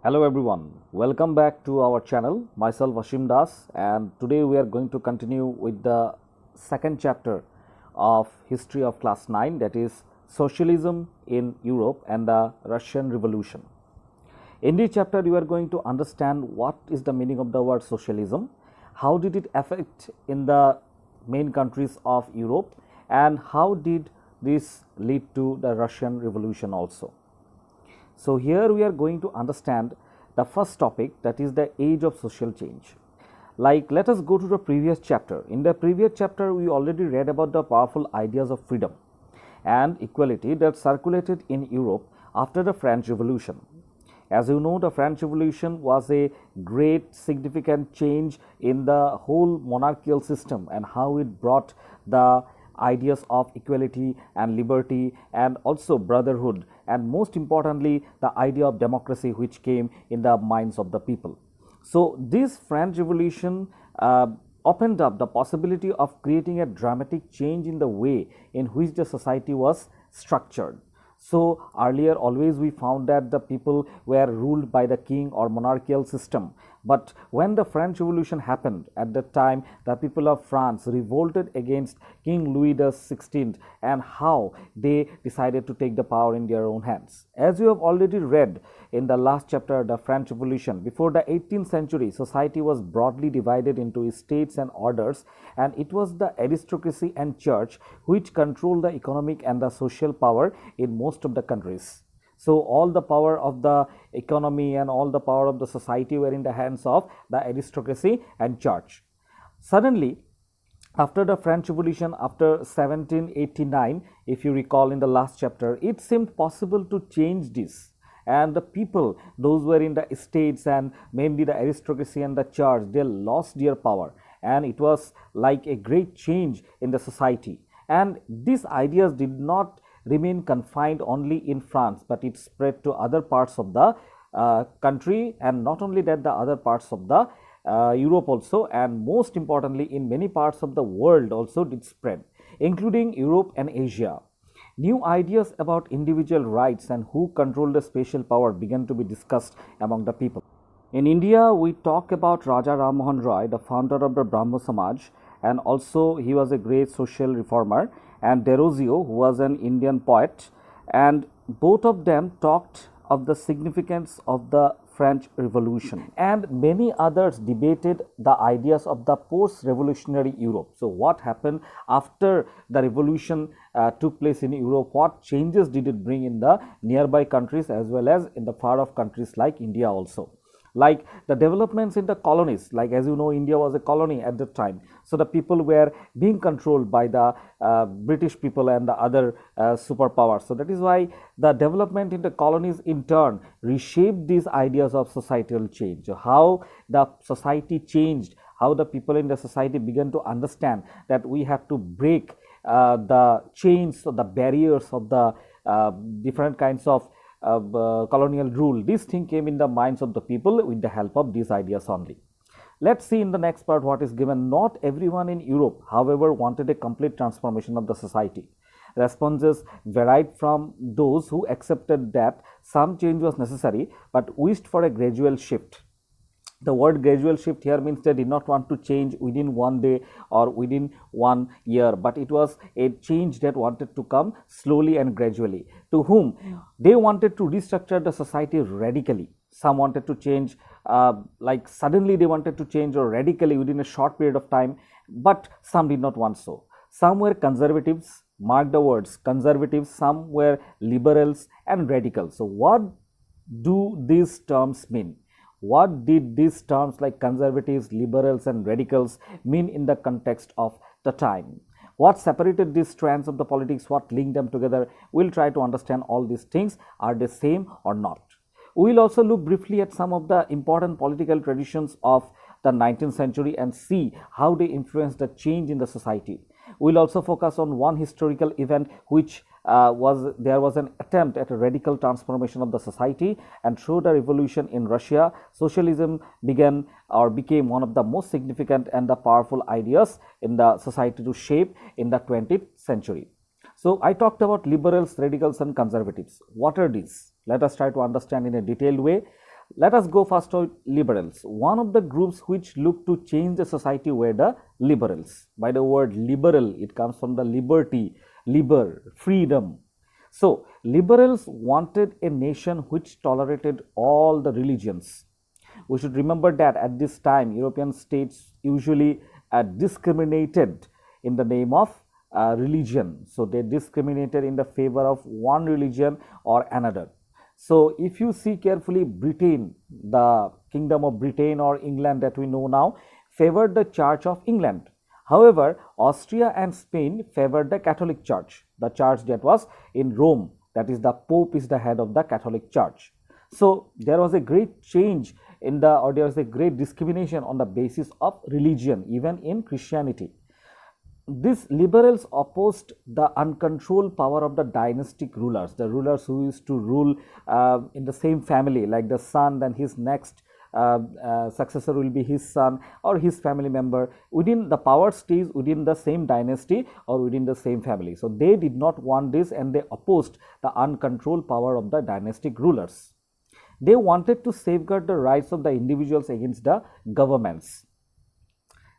Hello everyone, welcome back to our channel. Myself Ashim Das, and today we are going to continue with the second chapter of History of Class 9, that is Socialism in Europe and the Russian Revolution. In this chapter we are going to understand what is the meaning of the word socialism, how did it affect in the main countries of Europe, and how did this lead to the Russian Revolution also. So here we are going to understand the first topic, that is the age of social change. Let us go to the previous chapter. In the previous chapter we already read about the powerful ideas of freedom and equality that circulated in Europe after the French Revolution. As you know, the French Revolution was a great significant change in the whole monarchical system and how it brought the ideas of equality and liberty and also brotherhood, and most importantly the idea of democracy which came in the minds of the people. So this French Revolution opened up the possibility of creating a dramatic change in the way in which the society was structured. So earlier always we found that the people were ruled by the king or monarchical system, but when the French Revolution happened, at that time the people of France revolted against King Louis XVI and how they decided to take the power in their own hands. As you have already read in the last chapter, the French Revolution, before the 18th century society was broadly divided into states and orders, and it was the aristocracy and church which controlled the economic and the social power in most of the countries. So all the power of the economy and all the power of the society were in the hands of the aristocracy and church. Suddenly, after the French Revolution, after 1789, if you recall in the last chapter, it seemed possible to change this. And the people, those were in the estates and mainly the aristocracy and the church, they lost their power. And it was like a great change in the society. And these ideas did not remain confined only in France, but it spread to other parts of the country, and not only that, the other parts of the Europe also, and most importantly in many parts of the world also did spread, including Europe and Asia. New ideas about individual rights and who controlled the spatial power began to be discussed among the people. In India, we talk about Raja Ram Mohan Roy, the founder of the Brahmo Samaj, and also he was a great social reformer, and Derozio, who was an Indian poet, and both of them talked of the significance of the French Revolution, and many others debated the ideas of the post-revolutionary Europe. So what happened after the revolution took place in Europe? What changes did it bring in the nearby countries as well as in the far off countries like India also? Like the developments in the colonies, like as you know, India was a colony at that time. So the people were being controlled by the British people and the other superpowers. So that is why the development in the colonies in turn reshaped these ideas of societal change. How the society changed, how the people in the society began to understand that we have to break the chains or the barriers of the different kinds of colonial rule. This thing came in the minds of the people with the help of these ideas only. Let's see in the next part what is given. Not everyone in Europe, however, wanted a complete transformation of the society. Responses varied from those who accepted that some change was necessary but wished for a gradual shift. The word gradual shift here means they did not want to change within one day or within 1 year, but it was a change that wanted to come slowly and gradually. To whom? They wanted to restructure the society radically. Some wanted to change like suddenly they wanted to change, or radically within a short period of time, but some did not want so. Some were conservatives, mark the words, conservatives, some were liberals and radicals. So what do these terms mean? What did these terms like conservatives, liberals and radicals mean in the context of the time? What separated these strands of the politics? What linked them together? We'll try to understand all these things. Are they same or not? We will also look briefly at some of the important political traditions of the 19th century and see how they influenced the change in the society. We will also focus on one historical event which there was an attempt at a radical transformation of the society, and through the revolution in Russia, socialism became one of the most significant and the powerful ideas in the society to shape in the 20th century. So I talked about liberals, radicals and conservatives. What are these? Let us try to understand in a detailed way. Let us go first to liberals. One of the groups which looked to change the society were the liberals. By the word liberal, it comes from the liberty, liber, freedom. So, liberals wanted a nation which tolerated all the religions. We should remember that at this time, European states usually discriminated in the name of religion. So, they discriminated in the favor of one religion or another. So, if you see carefully, Britain, the Kingdom of Britain or England that we know now, favored the Church of England. However, Austria and Spain favored the Catholic Church, the church that was in Rome, that is, the Pope is the head of the Catholic Church. So, there was a great change in the, or there was a great discrimination on the basis of religion, even in Christianity. These liberals opposed the uncontrolled power of the dynastic rulers, the rulers who used to rule in the same family, like the son, then his next successor will be his son or his family member. Within the power stays within the same dynasty or within the same family. So, they did not want this, and they opposed the uncontrolled power of the dynastic rulers. They wanted to safeguard the rights of the individuals against the governments.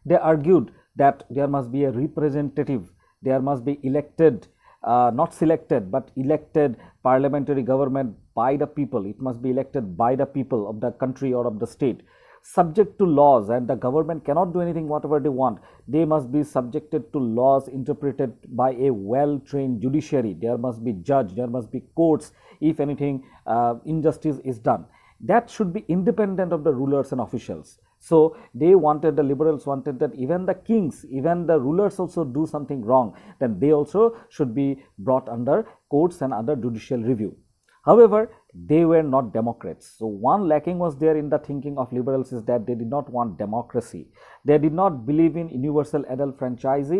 They argued that there must be a representative, there must be elected, not selected, but elected parliamentary government by the people. It must be elected by the people of the country or of the state, subject to laws, and the government cannot do anything whatever they want. They must be subjected to laws interpreted by a well-trained judiciary. There must be judge, there must be courts if anything injustice is done. That should be independent of the rulers and officials. So, they wanted, the liberals wanted that even the kings, even the rulers also do something wrong, then they also should be brought under courts and under judicial review. However, they were not democrats. So, one lacking was there in the thinking of liberals is that they did not want democracy. They did not believe in universal adult franchise,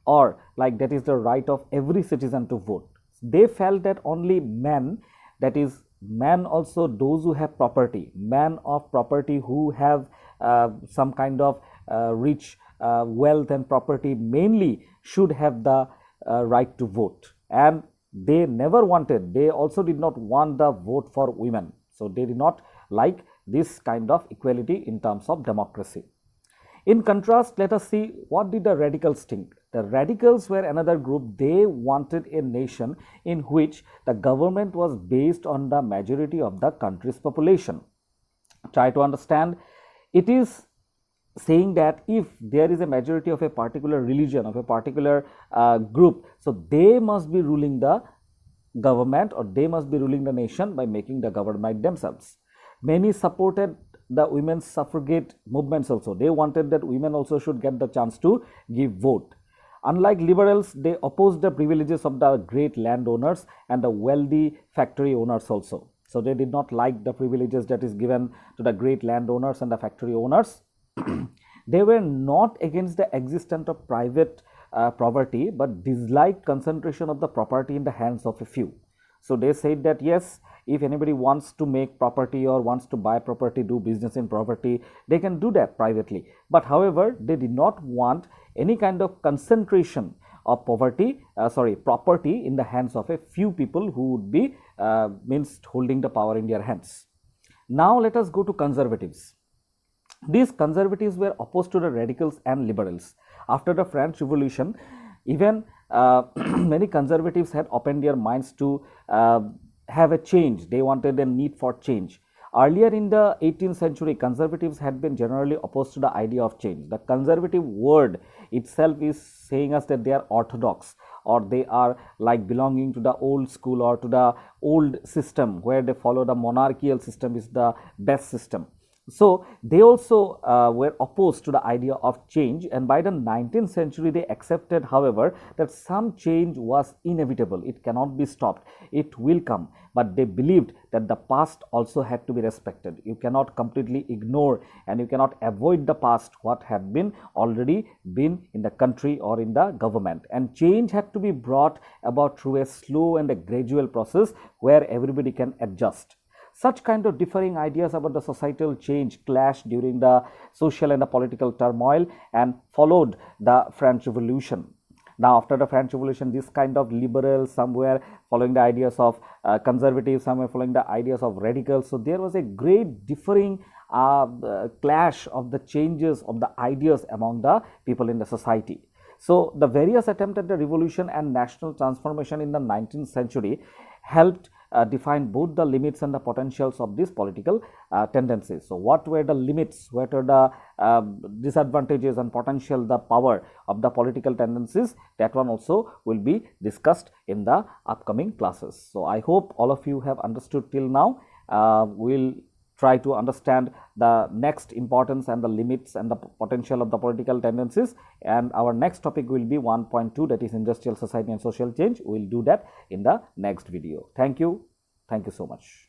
or like that is the right of every citizen to vote. They felt that only men, that is man also those who have property, man of property who have some kind of rich wealth and property mainly should have the right to vote. And they never wanted, they also did not want the vote for women. So, they did not like this kind of equality in terms of democracy. In contrast, let us see what did the radicals think. The radicals were another group. They wanted a nation in which the government was based on the majority of the country's population. Try to understand, it is saying that if there is a majority of a particular religion, of a particular group, so they must be ruling the government, or they must be ruling the nation by making the government themselves. Many supported the women's suffragette movements also. They wanted that women also should get the chance to give vote. Unlike liberals, they opposed the privileges of the great landowners and the wealthy factory owners also. So, they did not like the privileges that is given to the great landowners and the factory owners. They were not against the existence of private property, but disliked concentration of the property in the hands of a few. So, they said that yes, if anybody wants to make property or wants to buy property, do business in property, they can do that privately. But however, they did not want any kind of concentration of property in the hands of a few people who would be means holding the power in their hands. Now, let us go to conservatives. These conservatives were opposed to the radicals and liberals. After the French Revolution, even many conservatives had opened their minds to have a change. They wanted a need for change. Earlier in the 18th century, conservatives had been generally opposed to the idea of change. The conservative word itself is saying us that they are orthodox, or they are like belonging to the old school or to the old system where they follow the monarchical system is the best system. So, they also were opposed to the idea of change, and by the 19th century they accepted, however, that some change was inevitable. It cannot be stopped, it will come, but they believed that the past also had to be respected. You cannot completely ignore and you cannot avoid the past, what had been already been in the country or in the government, and change had to be brought about through a slow and a gradual process where everybody can adjust. Such kind of differing ideas about the societal change clashed during the social and the political turmoil and followed the French Revolution. Now after the French Revolution, this kind of liberals, some were following the ideas of conservatives, some were following the ideas of radicals. So there was a great differing clash of the changes of the ideas among the people in the society. So the various attempts at the revolution and national transformation in the 19th century helped define both the limits and the potentials of these political tendencies. So what were the limits, what are the disadvantages and potential, the power of the political tendencies, that one also will be discussed in the upcoming classes. So I hope all of you have understood till now. We'll try to understand the next importance and the limits and the potential of the political tendencies, and our next topic will be 1.2, that is industrial society and social change. We will do that in the next video. Thank you so much.